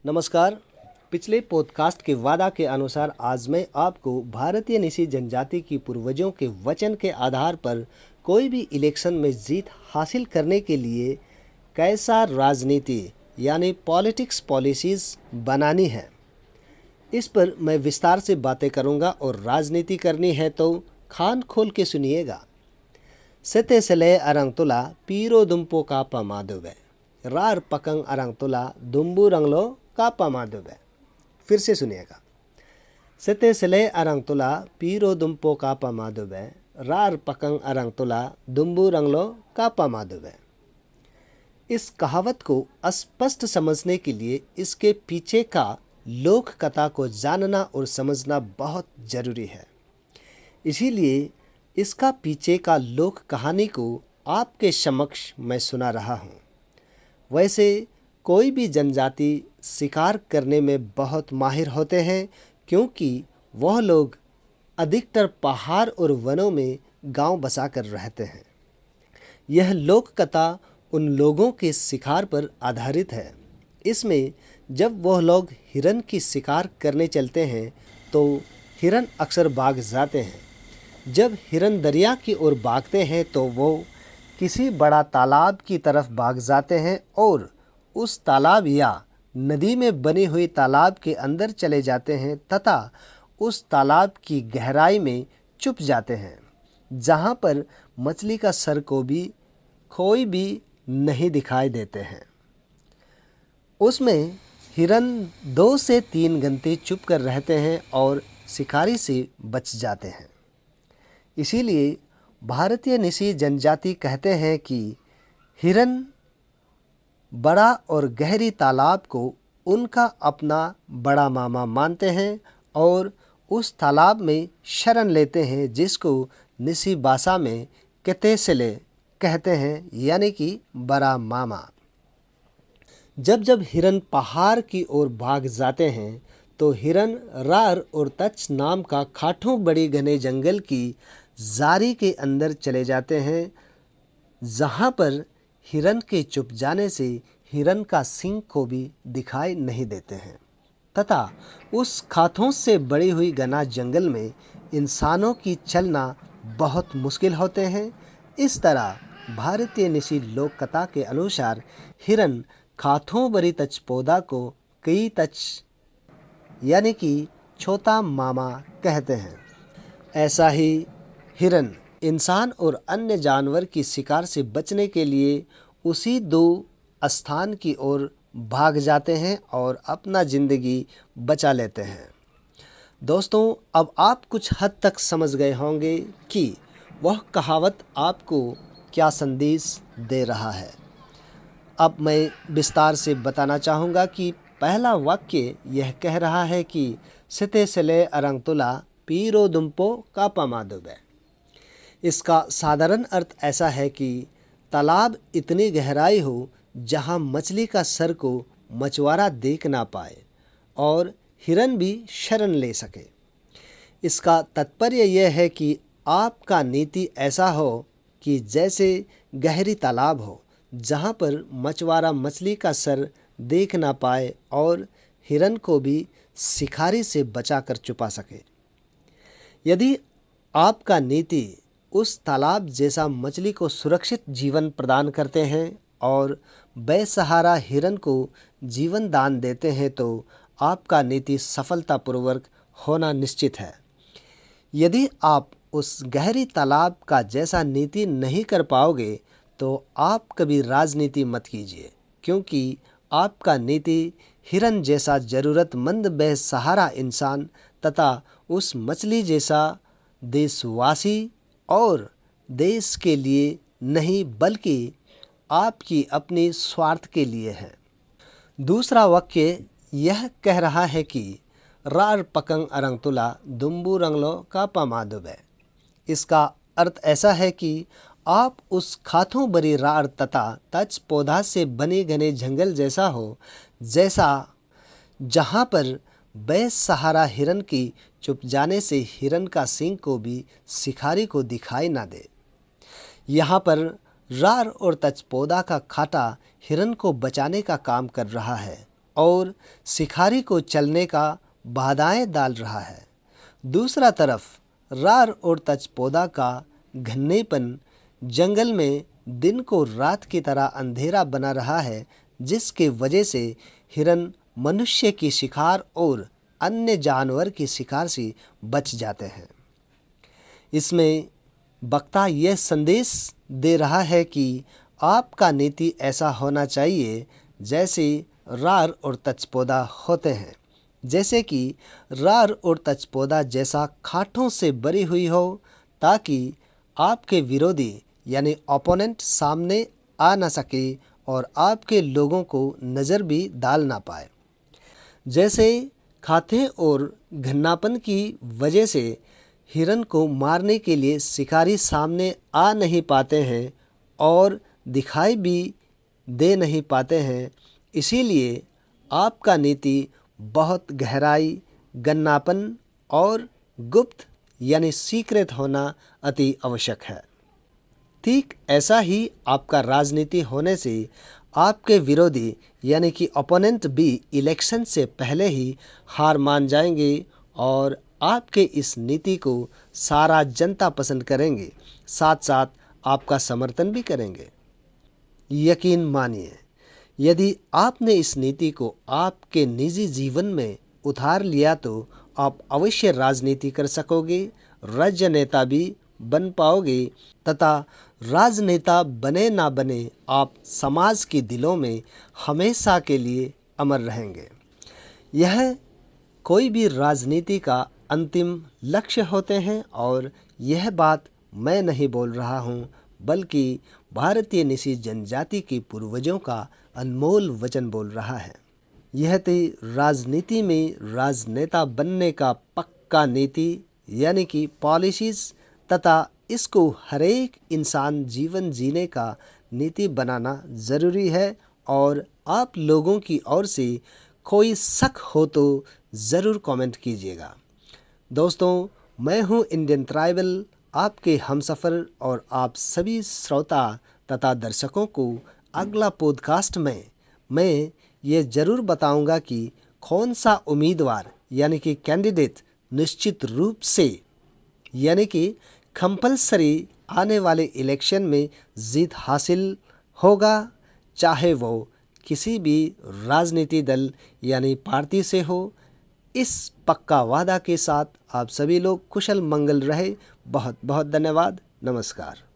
नमस्कार। पिछले पॉडकास्ट के वादा के अनुसार आज मैं आपको भारतीय निसी जनजाति की पूर्वजों के वचन के आधार पर कोई भी इलेक्शन में जीत हासिल करने के लिए कैसा राजनीति यानी पॉलिटिक्स पॉलिसीज़ बनानी है, इस पर मैं विस्तार से बातें करूंगा। और राजनीति करनी है तो कान खोल के सुनिएगा। सेते सले अरंग तुला पीरो दुम्पो कापा माधुबे रार पकंग अरंग तुला दुम्बू रंगलो कापा माधुबे। फिर से सुनिएगा। सेते सले अरंग तुला पीरो दुम्पो कापा माधुबे रार पकंग अरंग तुला दुम्बू रंगलो कापा माधुबे। इस कहावत को स्पष्ट समझने के लिए इसके पीछे का लोक कथा को जानना और समझना बहुत जरूरी है। इसीलिए इसका पीछे का लोक कहानी को आपके समक्ष मैं सुना रहा हूँ। वैसे कोई भी जनजाति शिकार करने में बहुत माहिर होते हैं, क्योंकि वह लोग अधिकतर पहाड़ और वनों में गांव बसाकर रहते हैं। यह लोक कथा उन लोगों के शिकार पर आधारित है। इसमें जब वह लोग हिरन की शिकार करने चलते हैं तो हिरन अक्सर भाग जाते हैं। जब हिरन दरिया की ओर भागते हैं तो वो किसी बड़ा तालाब की तरफ भाग जाते हैं और उस तालाब या नदी में बनी हुई तालाब के अंदर चले जाते हैं तथा उस तालाब की गहराई में छुप जाते हैं, जहाँ पर मछली का सर को भी कोई भी नहीं दिखाई देते हैं। उसमें हिरन 2 से 3 घंटे छुप कर रहते हैं और शिकारी से बच जाते हैं। इसीलिए भारतीय निसी जनजाति कहते हैं कि हिरन बड़ा और गहरी तालाब को उनका अपना बड़ा मामा मानते हैं और उस तालाब में शरण लेते हैं, जिसको निसी भाषा में केतेसले कहते हैं, यानी कि बड़ा मामा। जब जब हिरन पहाड़ की ओर भाग जाते हैं तो हिरन रार और तच नाम का खाठों बड़ी घने जंगल की जारी के अंदर चले जाते हैं, जहाँ पर हिरन के छुप जाने से हिरन का सींग को भी दिखाई नहीं देते हैं तथा उस खातों से बड़ी हुई घना जंगल में इंसानों की चलना बहुत मुश्किल होते हैं। इस तरह भारतीय निसी लोक कथा के अनुसार हिरन खातों बड़ी तच पौधा को कई तच यानी कि छोटा मामा कहते हैं। ऐसा ही हिरन इंसान और अन्य जानवर की शिकार से बचने के लिए उसी 2 स्थान की ओर भाग जाते हैं और अपना ज़िंदगी बचा लेते हैं। दोस्तों, अब आप कुछ हद तक समझ गए होंगे कि वह कहावत आपको क्या संदेश दे रहा है। अब मैं विस्तार से बताना चाहूँगा कि पहला वाक्य यह कह रहा है कि सिते सले अरंग तुला पीरो दुम्पो कापा माधुबे। इसका साधारण अर्थ ऐसा है कि तालाब इतनी गहराई हो जहाँ मछली का सर को मछुआरा देख ना पाए और हिरन भी शरण ले सके। इसका तात्पर्य यह है कि आपका नीति ऐसा हो कि जैसे गहरी तालाब हो जहाँ पर मछुआरा मछली का सर देख ना पाए और हिरन को भी शिकारी से बचाकर छुपा सके। यदि आपका नीति उस तालाब जैसा मछली को सुरक्षित जीवन प्रदान करते हैं और बेसहारा हिरन को जीवन दान देते हैं तो आपका नीति सफलतापूर्वक होना निश्चित है। यदि आप उस गहरी तालाब का जैसा नीति नहीं कर पाओगे तो आप कभी राजनीति मत कीजिए, क्योंकि आपका नीति हिरन जैसा ज़रूरतमंद बेसहारा इंसान तथा उस मछली जैसा देशवासी और देश के लिए नहीं बल्कि आपकी अपनी स्वार्थ के लिए है। दूसरा वाक्य यह कह रहा है कि रार पकंग अरंग तुला दुम्बू रंगलो कापा माधुबे। इसका अर्थ ऐसा है कि आप उस खाथों बरी रार तथा तच पौधा से बने घने जंगल जैसा हो, जैसा जहाँ पर बेसहारा हिरन की छुप जाने से हिरन का सींग को भी शिकारी को दिखाई ना दे। यहाँ पर रार और तच पौधा का खाटा हिरन को बचाने का काम कर रहा है और शिकारी को चलने का बाधाएं डाल रहा है। दूसरा तरफ रार और तचपोदा का घन्नेपन जंगल में दिन को रात की तरह अंधेरा बना रहा है, जिसके वजह से हिरन मनुष्य की शिकार और अन्य जानवर की शिकार से बच जाते हैं। इसमें वक्ता यह संदेश दे रहा है कि आपका नीति ऐसा होना चाहिए जैसे रार और तचपोदा होते हैं। जैसे कि रार और तचपोदा जैसा खाठों से भरी हुई हो, ताकि आपके विरोधी यानी ओपोनेंट सामने आ ना सके और आपके लोगों को नज़र भी डाल ना पाए। जैसे खाते और घन्नापन की वजह से हिरन को मारने के लिए शिकारी सामने आ नहीं पाते हैं और दिखाई भी दे नहीं पाते हैं, इसीलिए आपका नीति बहुत गहराई, गन्नापन और गुप्त यानी सीक्रेट होना अति आवश्यक है। ठीक ऐसा ही आपका राजनीति होने से आपके विरोधी यानी कि ओपोनेंट भी इलेक्शन से पहले ही हार मान जाएंगे और आपके इस नीति को सारा जनता पसंद करेंगे, साथ साथ आपका समर्थन भी करेंगे। यकीन मानिए, यदि आपने इस नीति को आपके निजी जीवन में उतार लिया तो आप अवश्य राजनीति कर सकोगे, राज्य नेता भी बन पाओगे तथा राजनेता बने ना बने आप समाज के दिलों में हमेशा के लिए अमर रहेंगे। यह कोई भी राजनीति का अंतिम लक्ष्य होते हैं और यह बात मैं नहीं बोल रहा हूँ, बल्कि भारतीय निसी जनजाति के पूर्वजों का अनमोल वचन बोल रहा है। यह थी राजनीति में राजनेता बनने का पक्का नीति यानी कि पॉलिसीज तथा इसको हरेक इंसान जीवन जीने का नीति बनाना ज़रूरी है। और आप लोगों की ओर से कोई शक हो तो ज़रूर कमेंट कीजिएगा। दोस्तों, मैं हूं इंडियन ट्राइबल, आपके हमसफ़र, और आप सभी श्रोता तथा दर्शकों को अगला पॉडकास्ट में मैं ये ज़रूर बताऊंगा कि कौन सा उम्मीदवार यानी कि कैंडिडेट निश्चित रूप से यानी कि कंपलसरी आने वाले इलेक्शन में जीत हासिल होगा, चाहे वो किसी भी राजनीति दल यानी पार्टी से हो। इस पक्का वादा के साथ आप सभी लोग कुशल मंगल रहे। बहुत बहुत धन्यवाद। नमस्कार।